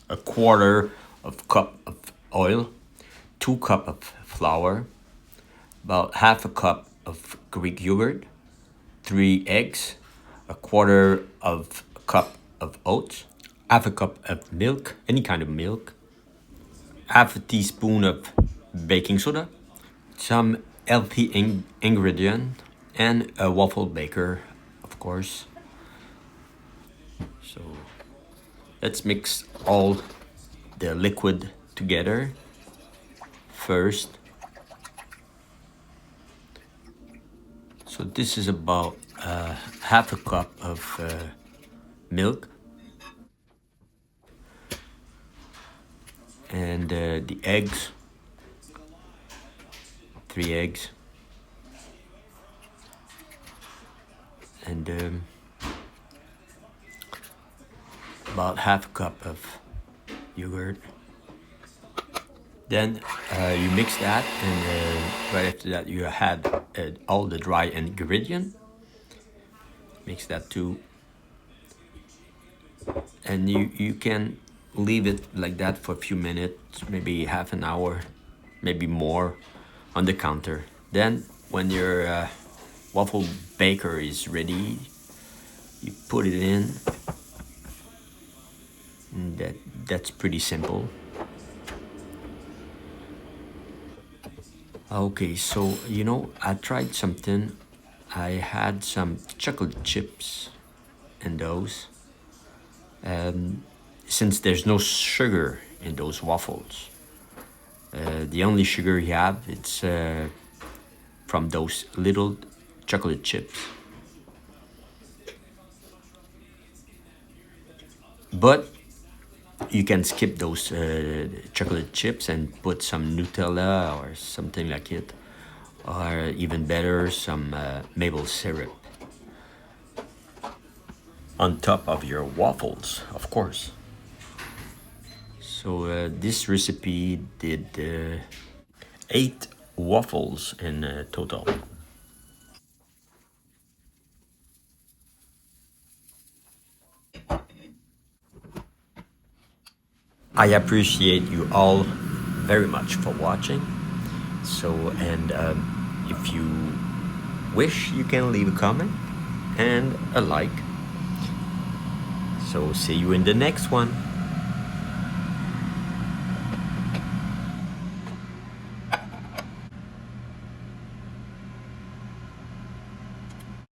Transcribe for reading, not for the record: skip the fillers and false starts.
a quarter of cup of oil, 2 cup of flour, about half a cup of Greek yogurt, 3 eggs, a quarter of a cup of oats, half a cup of milk, any kind of milk, half a teaspoon of baking soda, some healthy ingredient, and a waffle baker, of course. So let's mix all the liquid together first. So this is about half a cup of milk, and the eggs, 3 eggs, and about half a cup of yogurt. Then you mix that, and right after that you add all the dry ingredient. Mix that too, and you can leave it like that for a few minutes, maybe half an hour, maybe more, on the counter. Then when your waffle baker is ready, you put it in, and that's pretty simple. Okay, so I tried something. I had some chocolate chips in those. Since there's no sugar in those waffles, the only sugar you have, it's from those little chocolate chips. But you can skip those chocolate chips and put some Nutella or something like it, or even better, some maple syrup on top of your waffles, of course. So this recipe did 8 waffles in total. I appreciate you all very much for watching. So, and if you wish, you can leave a comment and a like. So see you in the next one.